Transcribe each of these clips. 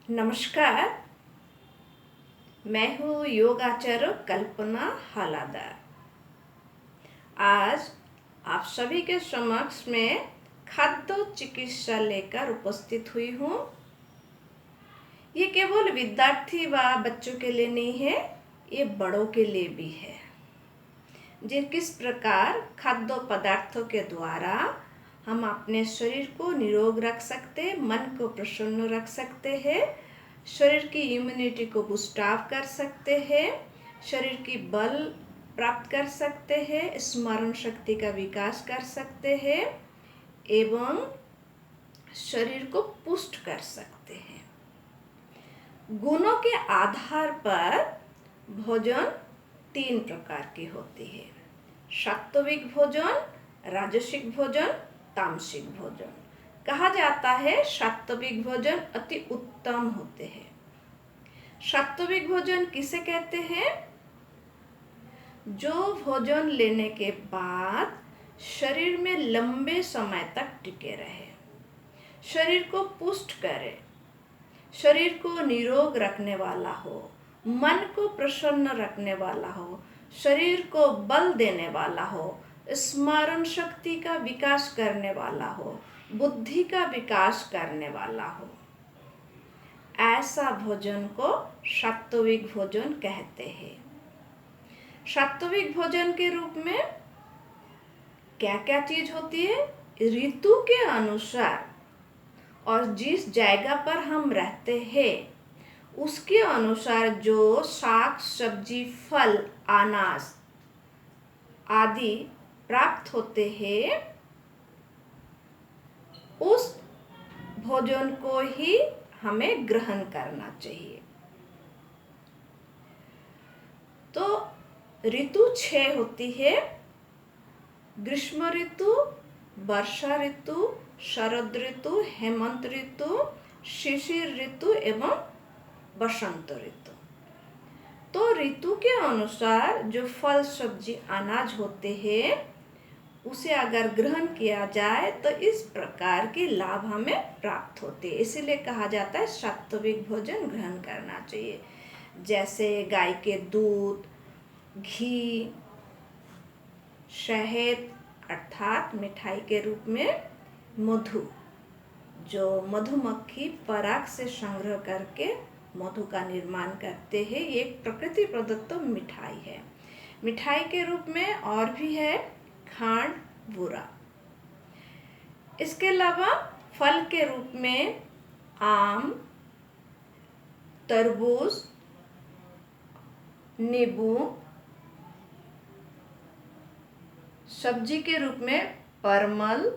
नमस्कार। मैं हूँ योगाचार्य कल्पना हालादार। आज आप सभी के समक्ष में खाद्य चिकित्सा लेकर उपस्थित हुई हूँ। ये केवल विद्यार्थी व बच्चों के लिए नहीं है, ये बड़ों के लिए भी है। जे किस प्रकार खाद्य पदार्थों के द्वारा हम अपने शरीर को निरोग रख सकते, मन को प्रसन्न रख सकते हैं, शरीर की इम्यूनिटी को बूस्ट अप कर सकते हैं, शरीर की बल प्राप्त कर सकते हैं, स्मरण शक्ति का विकास कर सकते हैं एवं शरीर को पुष्ट कर सकते हैं। गुणों के आधार पर भोजन 3 प्रकार की होती है: सात्विक भोजन, राजसिक भोजन, तामसिक भोजन। कहा जाता है सात्विक भोजन अति उत्तम होते हैं। सात्विक भोजन किसे कहते हैं? जो भोजन लेने के बाद शरीर में लंबे समय तक टिके रहे, शरीर को पुष्ट करे, शरीर को निरोग रखने वाला हो, मन को प्रसन्न रखने वाला हो, शरीर को बल देने वाला हो, स्मरण शक्ति का विकास करने वाला हो, बुद्धि का विकास करने वाला हो, ऐसा भोजन को सात्विक भोजन कहते हैं। सात्विक भोजन के रूप में क्या क्या चीज होती है? ऋतु के अनुसार और जिस जगह पर हम रहते हैं उसके अनुसार जो साग सब्जी, फल, अनाज आदि प्राप्त होते हैं, उस भोजन को ही हमें ग्रहण करना चाहिए। तो ऋतु 6 होती है: ग्रीष्म ऋतु, वर्षा ऋतु, शरद ऋतु, हेमंत ऋतु, शिशिर ऋतु एवं बसंत ऋतु। तो ऋतु के अनुसार जो फल, सब्जी, अनाज होते हैं उसे अगर ग्रहण किया जाए तो इस प्रकार के लाभ हमें प्राप्त होते हैं। इसीलिए कहा जाता है सात्विक भोजन ग्रहण करना चाहिए। जैसे गाय के दूध, घी, शहद अर्थात मिठाई के रूप में मधु, जो मधुमक्खी पराग से संग्रह करके मधु का निर्माण करते हैं, ये एक प्रकृति प्रदत्त मिठाई है। मिठाई के रूप में और भी है खांड, बूरा। इसके अलावा फल के रूप में आम, तरबूज, नींबू, सब्जी के रूप में परमल,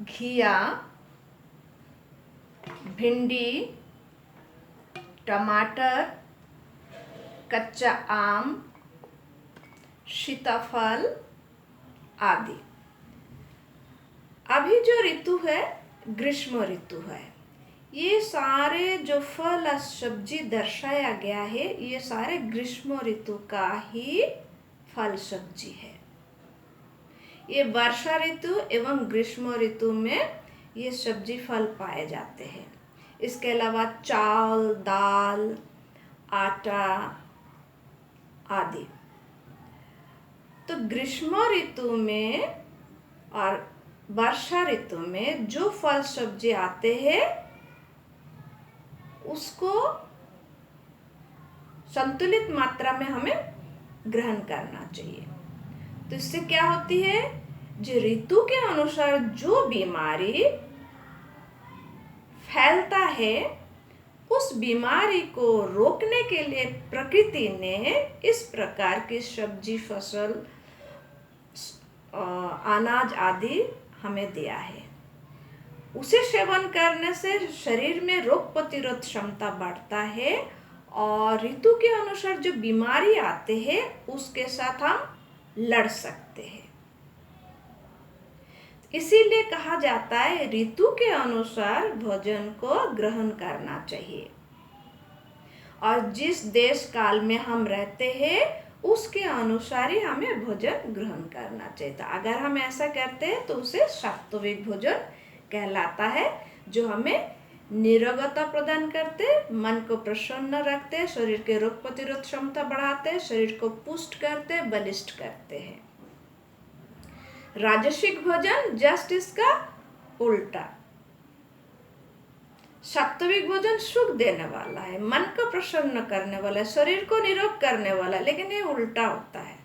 घिया, भिंडी, टमाटर, कच्चा आम, सीताफल आदि। अभी जो ऋतु है ग्रीष्म ऋतु है। ये सारे जो फल और सब्जी दर्शाया गया है ये सारे ग्रीष्म ऋतु का ही फल सब्जी है। ये वर्षा ऋतु एवं ग्रीष्म ऋतु में ये सब्जी फल पाए जाते हैं। इसके अलावा चावल, दाल, आटा आदि। तो ग्रीष्म ऋतु में और वर्षा ऋतु में जो फल सब्जी आते हैं उसको संतुलित मात्रा में हमें ग्रहण करना चाहिए। तो इससे क्या होती है, जो ऋतु के अनुसार जो बीमारी फैलता है उस बीमारी को रोकने के लिए प्रकृति ने इस प्रकार की सब्जी, फसल, अनाज आदि हमें दिया है। उसे सेवन करने से शरीर में रोग प्रतिरोध क्षमता बढ़ता है और ऋतु के अनुसार जो बीमारी आते हैं उसके साथ हम लड़ सकते हैं। इसीलिए कहा जाता है ऋतु के अनुसार भोजन को ग्रहण करना चाहिए और जिस देश काल में हम रहते हैं उसके अनुसार ही हमें भोजन ग्रहण करना चाहिए। तो अगर हम ऐसा करते हैं तो उसे सात्विक भोजन कहलाता है, जो हमें निरोगता प्रदान करते, मन को प्रसन्न रखते, शरीर के रोग प्रतिरोध क्षमता बढ़ाते, शरीर को पुष्ट करते, बलिष्ठ करते हैं। राजसिक भोजन जस्ट इसका उल्टा। सात्विक भोजन सुख देने वाला है, मन को प्रसन्न करने वाला है, शरीर को निरोग करने वाला है, लेकिन ये उल्टा होता है।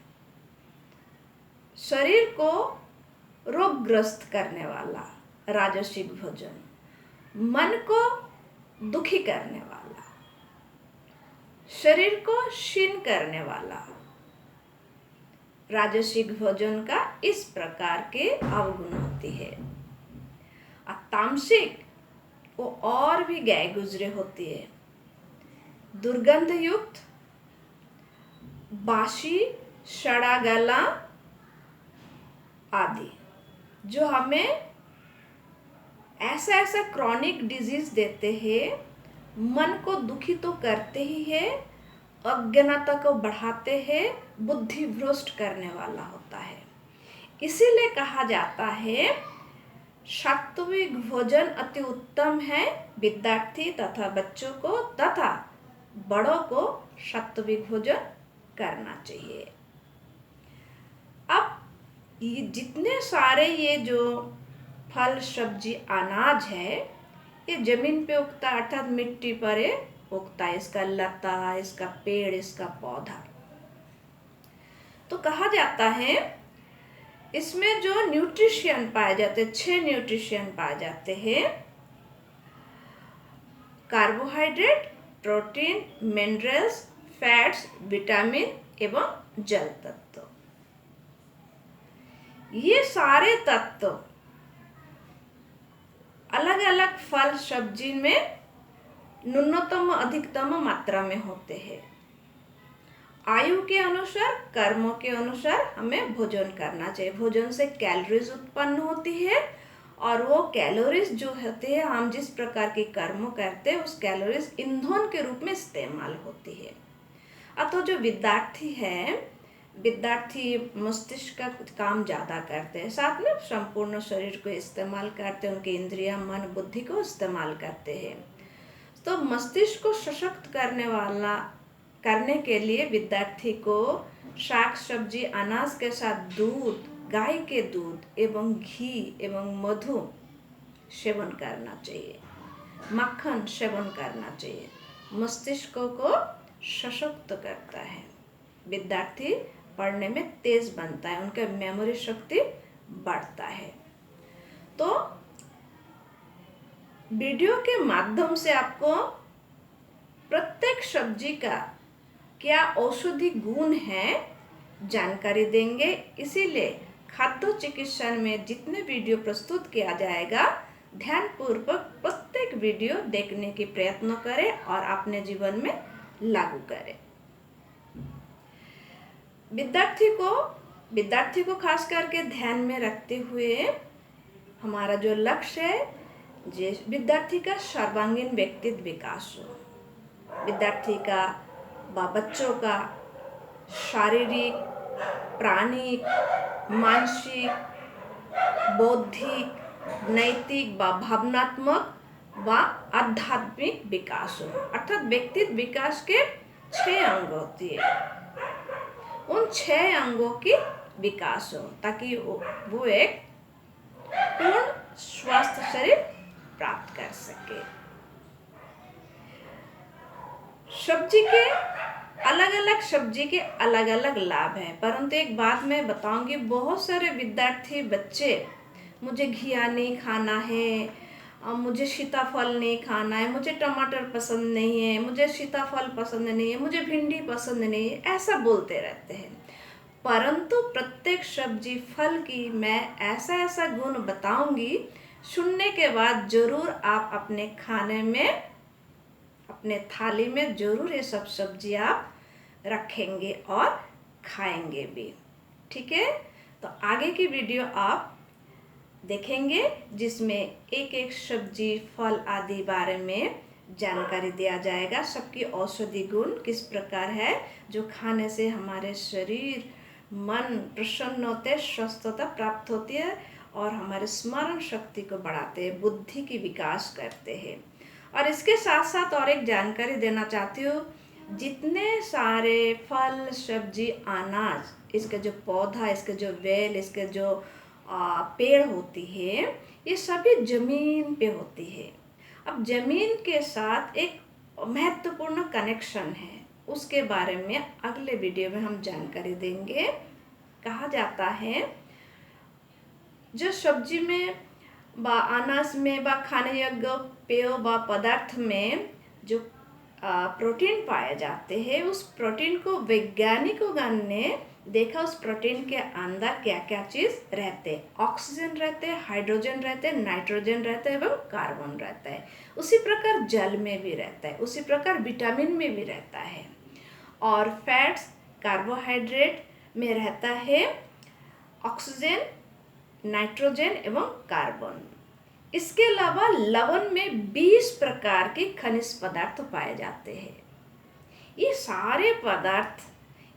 शरीर को रोगग्रस्त करने वाला राजसिक भोजन, मन को दुखी करने वाला, शरीर को क्षीण करने वाला राजसिक भोजन का इस प्रकार के अवगुण होती है। और तामसिक वो और भी गए गुजरे होती है, दुर्गंध युक्त, बासी, सड़ा गला आदि, जो हमें ऐसा क्रॉनिक डिजीज देते हैं, मन को दुखी तो करते ही है, अज्ञानता को बढ़ाते हैं, बुद्धि भ्रष्ट करने वाला होता है। इसीलिए कहा जाता है सात्विक भोजन अति उत्तम है। विद्यार्थी तथा बच्चों को तथा बड़ों को सात्विक भोजन करना चाहिए। अब ये जितने सारे ये जो फल सब्जी अनाज है, ये जमीन पे उगता है, अर्थात मिट्टी पर उगता है, इसका लता, इसका पेड़, इसका पौधा। तो कहा जाता है इसमें जो न्यूट्रिशन पाए जाते हैं, 6 न्यूट्रिशन पाए जाते हैं: carbohydrate, protein, minerals, fats, vitamin एवं जल तत्व। ये सारे तत्व अलग अलग फल सब्जी में न्यूनतम अधिकतम मात्रा में होते हैं। आयु के अनुसार, कर्मों के अनुसार हमें भोजन करना चाहिए। भोजन से कैलोरीज उत्पन्न होती है और वो कैलोरीज जो होती है, हम जिस प्रकार के कर्म करते हैं उस कैलोरीज ईंधन के रूप में इस्तेमाल होती है। अतः जो विद्यार्थी है, विद्यार्थी मस्तिष्क का काम ज़्यादा करते हैं, साथ में संपूर्ण शरीर को इस्तेमाल करते हैं, उनके इंद्रियां, मन, बुद्धि को इस्तेमाल करते हैं। तो मस्तिष्क को सशक्त करने के लिए विद्यार्थी को शाक सब्जी, अनाज के साथ दूध, गाय के दूध एवं घी एवं मधु सेवन करना चाहिए, मक्खन सेवन करना चाहिए। मस्तिष्क को सशक्त करता है, विद्यार्थी पढ़ने में तेज बनता है, उनका मेमोरी शक्ति बढ़ता है। तो वीडियो के माध्यम से आपको प्रत्येक सब्जी का क्या औषधि गुण है जानकारी देंगे। इसीलिए खाद्य चिकित्सा में जितने वीडियो प्रस्तुत किया जाएगा, ध्यानपूर्वक प्रत्येक वीडियो देखने की प्रयत्न करें और अपने जीवन में लागू करें। विद्यार्थी को खास करके ध्यान में रखते हुए हमारा जो लक्ष्य है, विद्यार्थी का सर्वांगीण व्यक्तित्व विकास हो। विद्यार्थी का व बच्चों का शारीरिक, प्राणिक, मानसिक, बौद्धिक, नैतिक व भावनात्मक व आध्यात्मिक विकास हो। अर्थात व्यक्तित्व विकास के 6 अंग होती है, उन 6 अंगों की विकास हो, ताकि वो एक पूर्ण स्वस्थ शरीर प्राप्त कर सके। सब्जी के अलग अलग लाभ हैं, परंतु एक बात मैं बताऊंगी, बहुत सारे विद्यार्थी बच्चे मुझे घिया नहीं खाना है, मुझे सीताफल नहीं खाना है, मुझे टमाटर पसंद नहीं है, मुझे सीताफल पसंद नहीं है, मुझे भिंडी पसंद नहीं है, ऐसा बोलते रहते हैं। परंतु प्रत्येक सब्जी, फल की मैं ऐसा गुण बताऊंगी, सुनने के बाद जरूर आप अपने खाने में, अपने थाली में जरूर ये सब सब्जी आप रखेंगे और खाएंगे भी। ठीक है, तो आगे की वीडियो आप देखेंगे जिसमें एक एक सब्जी, फल आदि बारे में जानकारी दिया जाएगा। सबकी औषधि गुण किस प्रकार है, जो खाने से हमारे शरीर, मन प्रसन्न होते, स्वस्थता प्राप्त होती है और हमारे स्मरण शक्ति को बढ़ाते हैं, बुद्धि की विकास करते हैं। और इसके साथ साथ और एक जानकारी देना चाहती हूँ, जितने सारे फल सब्जी अनाज, इसके जो पौधा, इसके जो बेल, इसके जो पेड़ होती है, ये सभी जमीन पे होती है। अब जमीन के साथ एक महत्वपूर्ण कनेक्शन है, उसके बारे में अगले वीडियो में हम जानकारी देंगे। कहा जाता है जो सब्जी में बा अनाज में बा खाने योग्य पेय बा पदार्थ में जो प्रोटीन पाए जाते हैं, उस प्रोटीन को वैज्ञानिकों ने देखा, उस प्रोटीन के अंदर क्या क्या चीज़ रहते हैं। ऑक्सीजन रहते हैं, हाइड्रोजन रहते हैं, नाइट्रोजन रहता है एवं कार्बन रहता है। उसी प्रकार जल में भी रहता है, उसी प्रकार विटामिन में भी रहता है। और फैट्स, कार्बोहाइड्रेट में रहता है ऑक्सीजन, नाइट्रोजन एवं कार्बन। इसके अलावा लवण में 20 प्रकार के खनिज पदार्थ पाए जाते हैं। ये सारे पदार्थ,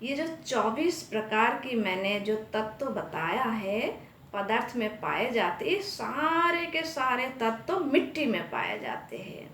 ये जो 24 प्रकार की मैंने जो तत्व बताया है पदार्थ में पाए जाते हैं, सारे के सारे तत्व मिट्टी में पाए जाते हैं।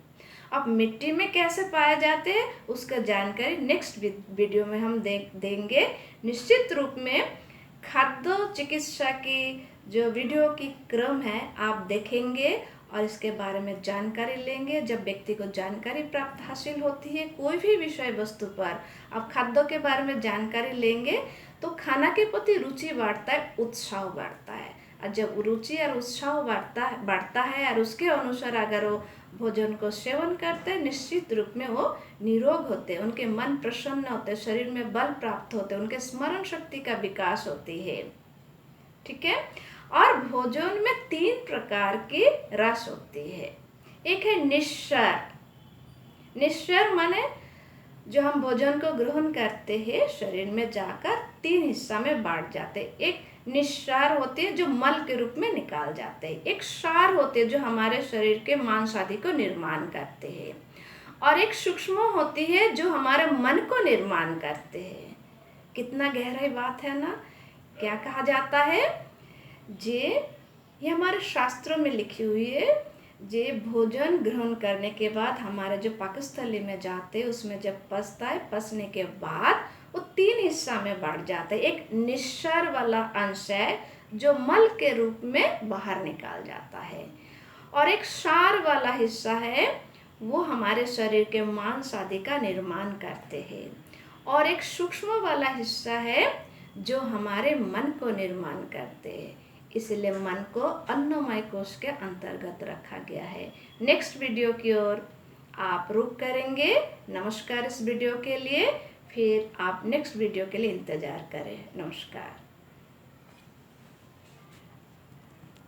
अब मिट्टी में कैसे पाए जाते हैं उसका जानकारी नेक्स्ट वीडियो में हम देंगे। निश्चित रूप में खाद्य चिकित्सा की जो वीडियो की क्रम है आप देखेंगे और इसके बारे में जानकारी लेंगे। जब व्यक्ति को जानकारी प्राप्त हासिल होती है कोई भी विषय वस्तु पर, आप खाद्य के बारे में जानकारी लेंगे तो खाना के प्रति रुचि बढ़ता है, उत्साह बढ़ता है। और जब रुचि और उत्साह बढ़ता है और उसके अनुसार अगर वो भोजन को सेवन करते हैं, निश्चित रूप में वो निरोग होते हैं, उनके मन प्रसन्न होते हैं, शरीर में बल प्राप्त होते हैं, उनके स्मरण शक्ति का विकास होती है। ठीक है। और भोजन में 3 प्रकार की रस होती है। एक है निस्सार। निस्सार माने जो हम भोजन को ग्रहण करते हैं शरीर में जाकर 3 हिस्सा में बांट जाते हैं। एक निस्सार होती है जो मल के रूप में निकाल जाते हैं। एक सार होते हैं जो हमारे शरीर के मांस आदि को निर्माण करते हैं। और एक सूक्ष्म होती है जो हमारे मन को निर्माण करते हैं। कितना गहराई बात है ना। क्या कहा जाता है, ये हमारे शास्त्रों में लिखी हुई है। जे भोजन ग्रहण करने के बाद हमारे जो पाकस्थली में जाते हैं उसमें जब पचता है, पचने के बाद वो 3 हिस्सा में बढ़ जाता है। एक निस्सार वाला अंश है जो मल के रूप में बाहर निकाल जाता है, और एक सार वाला हिस्सा है वो हमारे शरीर के मांस आदि का निर्माण करते हैं, और एक सूक्ष्म वाला हिस्सा है जो हमारे मन को निर्माण करते हैं। इसलिए मन को अन्नमय कोश के अंतर्गत रखा गया है। नेक्स्ट वीडियो की ओर आप रुख करेंगे। नमस्कार इस वीडियो के लिए, फिर आप नेक्स्ट वीडियो के लिए इंतजार करें। नमस्कार।